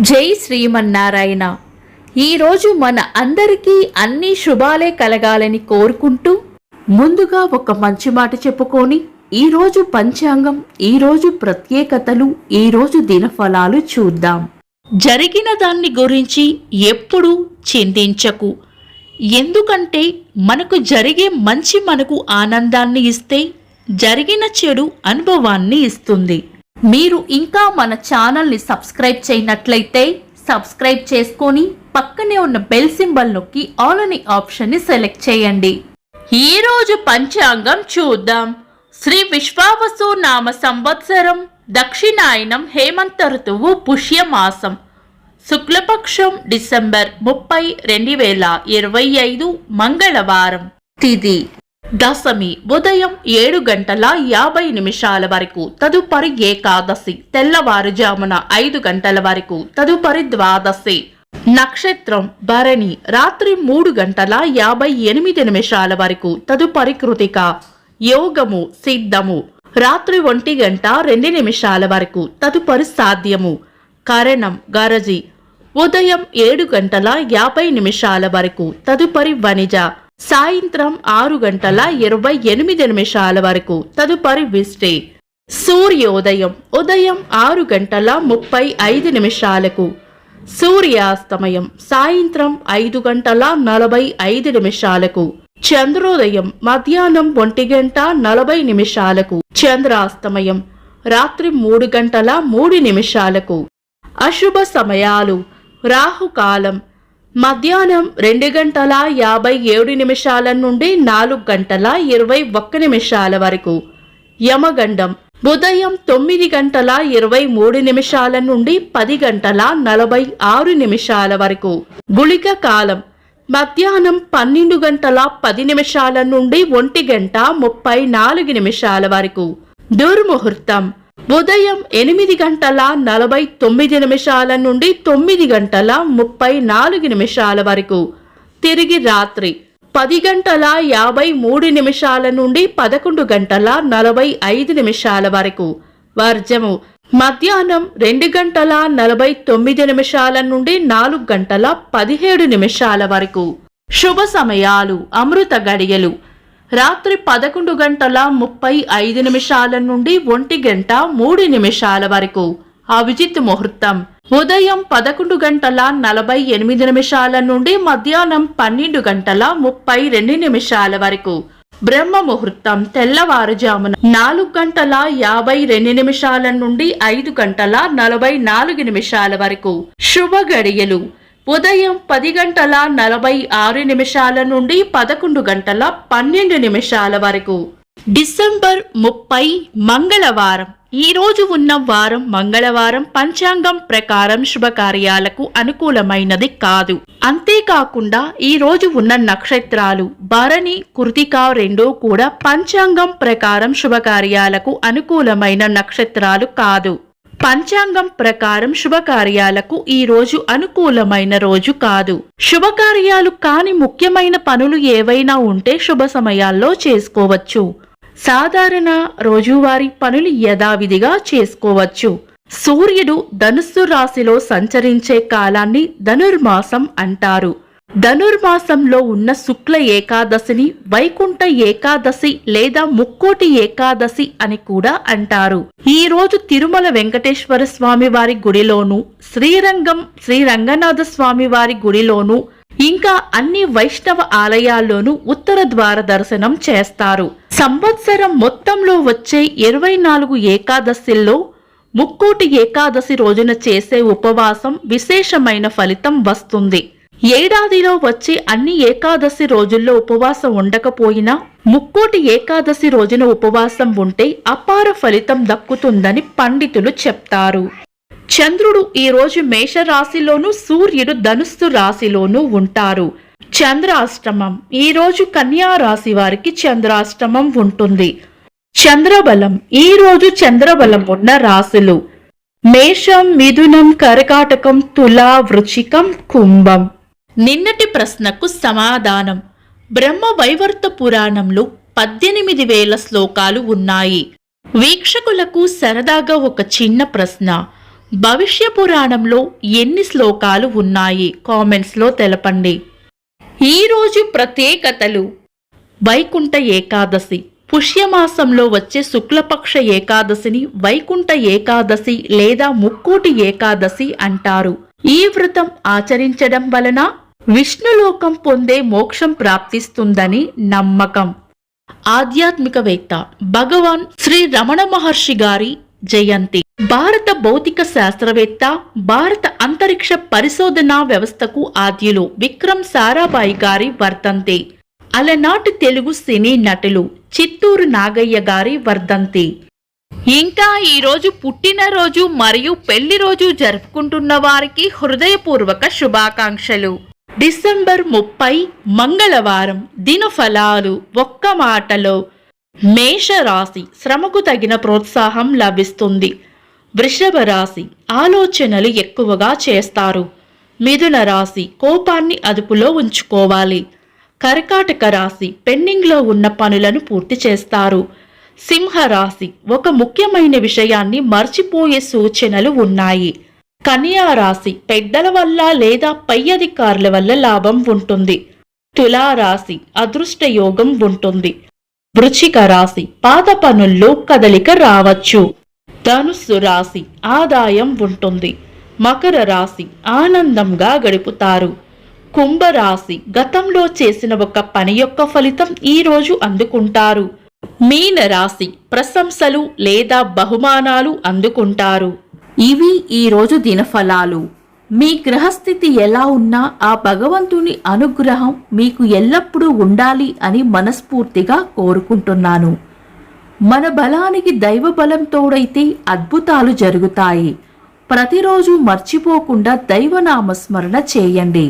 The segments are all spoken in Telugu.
జై శ్రీమన్నారాయణ. ఈరోజు మన అందరికీ అన్ని శుభాలే కలగాలని కోరుకుంటూ ముందుగా ఒక మంచి మాట చెప్పుకొని ఈరోజు పంచాంగం, ఈరోజు ప్రత్యేకతలు, ఈరోజు దినఫలాలు చూద్దాం. జరిగిన దాన్ని గురించి ఎప్పుడూ చింతించకు. ఎందుకంటే మనకు జరిగే మంచి మనకు ఆనందాన్ని ఇస్తే, జరిగిన చెడు అనుభవాన్ని ఇస్తుంది. మీరు ఇంకా మన ఛానల్ని సబ్స్క్రైబ్ చేయనట్లయితే సబ్స్క్రైబ్ చేసుకొని పక్కనే ఉన్న బెల్ సింబల్ నొక్కి ఆల్ అనే ఆప్షన్ని సెలెక్ట్ చేయండి. ఈరోజు పంచాంగం చూద్దాం. శ్రీ విశ్వావసు నామ సంవత్సరం, దక్షిణాయనం, హేమంత ఋతువు, పుష్యమాసం, శుక్లపక్షం, డిసెంబర్ 30, 2025, మంగళవారం. తిథి దశమి ఉదయం 7:50 వరకు, తదుపరి ఏకాదశి తెల్లవారుజామున 5 గంటల వరకు, తదుపరి ద్వాదశి. నక్షత్రం భరణి రాత్రి 3:58 వరకు, తదుపరి కృతిక. యోగము సిద్ధము రాత్రి 1:02 వరకు, తదుపరి సాధ్యము. కరణం గరజి ఉదయం 7:50 వరకు, తదుపరి వనిజ. సాయంత్రం 6:28 వరకు, తదుపరి విష్టి. సూర్యోదయం ఉదయం 6:35, సూర్యాస్తమయం సాయంత్రం 5:45. చంద్రోదయం మధ్యాహ్నం 1:40, చంద్రాస్తమయం రాత్రి 3:03. అశుభ సమయాలు రాహుకాలం మధ్యాహ్నం 2:57 నుండి 4:21 వరకు. యమగండం ఉదయం 9:23 నుండి 10:46 వరకు. గుళిక కాలం మధ్యాహ్నం 12:10 నుండి 1:34 వరకు. దుర్ముహూర్తం ఉదయం 8:49 నుండి 9:34 వరకు. తిరిగి రాత్రి 10:53 నుండి 11:45 వరకు. వర్జము మధ్యాహ్నం 2:49 నుండి 4:17 వరకు. శుభ సమయాలు అమృత గడియలు రాత్రి 11:35 నుండి 1:03 వరకు. అభిజిత్ ముహూర్తం ఉదయం 11:48 నుండి మధ్యాహ్నం 12:32 వరకు. బ్రహ్మ ముహూర్తం తెల్లవారుజామున 4:52 నుండి 5:44 వరకు. శుభ గడియలు ఉదయం 10:46 నుండి 11:12 వరకు. డిసెంబర్ 30 మంగళవారం. ఈ రోజు ఉన్న వారం మంగళవారం పంచాంగం ప్రకారం శుభకార్యాలకు అనుకూలమైనది కాదు. అంతేకాకుండా ఈ రోజు ఉన్న నక్షత్రాలు భరణి, కృతిక రెండూ కూడా పంచాంగం ప్రకారం శుభకార్యాలకు అనుకూలమైన నక్షత్రాలు కాదు. పంచాంగం ప్రకారం శుభకార్యాలకు ఈ రోజు అనుకూలమైన రోజు కాదు. శుభకార్యాలు కాని ముఖ్యమైన పనులు ఏవైనా ఉంటే శుభ సమయాల్లో చేసుకోవచ్చు. సాధారణ రోజువారీ పనులు యథావిధిగా చేసుకోవచ్చు. సూర్యుడు ధనుస్సు రాశిలో సంచరించే కాలాన్ని ధనుర్మాసం అంటారు. ధనుర్మాసంలో ఉన్న శుక్ల ఏకాదశిని వైకుంఠ ఏకాదశి లేదా ముక్కోటి ఏకాదశి అని కూడా అంటారు. ఈ రోజు తిరుమల వెంకటేశ్వర స్వామి వారి గుడిలోను, శ్రీరంగం శ్రీ రంగనాథ స్వామి వారి గుడిలోను, ఇంకా అన్ని వైష్ణవ ఆలయాల్లోనూ ఉత్తర ద్వార దర్శనం చేస్తారు. సంవత్సరం మొత్తంలో వచ్చే 24 ఏకాదశిల్లో ముక్కోటి ఏకాదశి రోజున చేసే ఉపవాసం విశేషమైన ఫలితం వస్తుంది. ఏడాదిలో వచ్చే అన్ని ఏకాదశి రోజుల్లో ఉపవాసం ఉండకపోయినా ముక్కోటి ఏకాదశి రోజున ఉపవాసం ఉంటే అపార ఫలితం దక్కుతుందని పండితులు చెప్తారు. చంద్రుడు ఈ రోజు మేషరాశిలోను, సూర్యుడు ధనుస్సు రాశిలోనూ ఉంటారు. చంద్రాష్టమం ఈ రోజు కన్యా రాశి వారికి చంద్రాష్టమం ఉంటుంది. చంద్రబలం ఈ రోజు చంద్రబలం ఉన్న రాశులు మేషం, మిథునం, కర్కాటకం, తులా, వృశ్చికం, కుంభం. నిన్నటి ప్రశ్నకు సమాధానం. బ్రహ్మ వైవర్త పురాణంలో 18,000 శ్లోకాలు ఉన్నాయి. వీక్షకులకు సరదాగా ఒక చిన్న ప్రశ్న. భవిష్య పురాణంలో ఎన్ని శ్లోకాలు ఉన్నాయి కామెంట్స్లో తెలపండి. ఈరోజు ప్రత్యేకతలు: వైకుంఠ ఏకాదశి. పుష్యమాసంలో వచ్చే శుక్లపక్ష ఏకాదశిని వైకుంఠ ఏకాదశి లేదా ముక్కోటి ఏకాదశి అంటారు. ఈ వ్రతం ఆచరించడం వలన విష్ణులోకం పొందే మోక్షం ప్రాప్తిస్తుందని నమ్మకం. ఆధ్యాత్మికవేత్త భగవాన్ శ్రీ రమణ మహర్షి గారి జయంతి. భారత భౌతిక శాస్త్రవేత్త, భారత అంతరిక్ష పరిశోధనా వ్యవస్థకు ఆద్యులు విక్రమ్ సారాభాయ్ గారి వర్ధంతి. అలనాటి తెలుగు సినీ నటులు చిత్తూరు నాగయ్య గారి వర్ధంతి. ఇంకా ఈరోజు పుట్టినరోజు మరియు పెళ్లి రోజు జరుపుకుంటున్న వారికి హృదయపూర్వక శుభాకాంక్షలు. డిసెంబర్ 30 మంగళవారం. దినఫలాలు. ఒక్క మాటలో మేషరాశి శ్రమకు తగిన ప్రోత్సాహం లభిస్తుంది. వృషభ రాశి ఆలోచనలు ఎక్కువగా చేస్తారు. మిథున రాశి కోపాన్ని అదుపులో ఉంచుకోవాలి. కర్కాటక రాశి పెండింగ్లో ఉన్న పనులను పూర్తి చేస్తారు. సింహరాశి ఒక ముఖ్యమైన విషయాన్ని మర్చిపోయే సూచనలు ఉన్నాయి. కన్యా రాశి పెద్దల వల్ల లేదా పై అధికారుల వల్ల లాభం ఉంటుంది. తులారాశి అదృష్ట యోగం ఉంటుంది. వృశ్చిక రాశి పాత పనుల్లో కదలిక రావచ్చు. ధనుస్సు రాశి ఆదాయం ఉంటుంది. మకర రాశి ఆనందంగా గడుపుతారు. కుంభరాశి గతంలో చేసిన ఒక పని యొక్క ఫలితం ఈరోజు అందుకుంటారు. మీన రాశి ప్రశంసలు లేదా బహుమానాలు అందుకుంటారు. ఇవి ఈరోజు దినఫలాలు. మీ గ్రహస్థితి ఎలా ఉన్నా ఆ భగవంతుని అనుగ్రహం మీకు ఎల్లప్పుడూ ఉండాలి అని మనస్ఫూర్తిగా కోరుకుంటున్నాను. మన బలానికి దైవ బలం తోడైతే అద్భుతాలు జరుగుతాయి. ప్రతిరోజు మర్చిపోకుండా దైవనామస్మరణ చేయండి.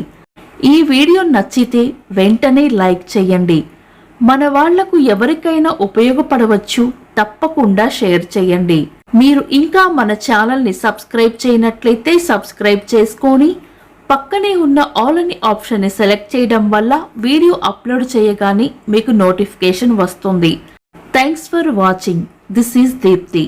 ఈ వీడియో నచ్చితే వెంటనే లైక్ చేయండి. మన వాళ్లకు ఎవరికైనా ఉపయోగపడవచ్చు. తప్పకుండా షేర్ చేయండి. మీరు ఇంకా మన ఛానల్ని సబ్స్క్రైబ్ చేయనట్లయితే సబ్స్క్రైబ్ చేసుకొని పక్కనే ఉన్న ఆల్ అని ఆప్షన్ని సెలెక్ట్ చేయడం వల్ల వీడియో అప్లోడ్ చేయగానే మీకు నోటిఫికేషన్ వస్తుంది. Thanks for watching. This is Deepti.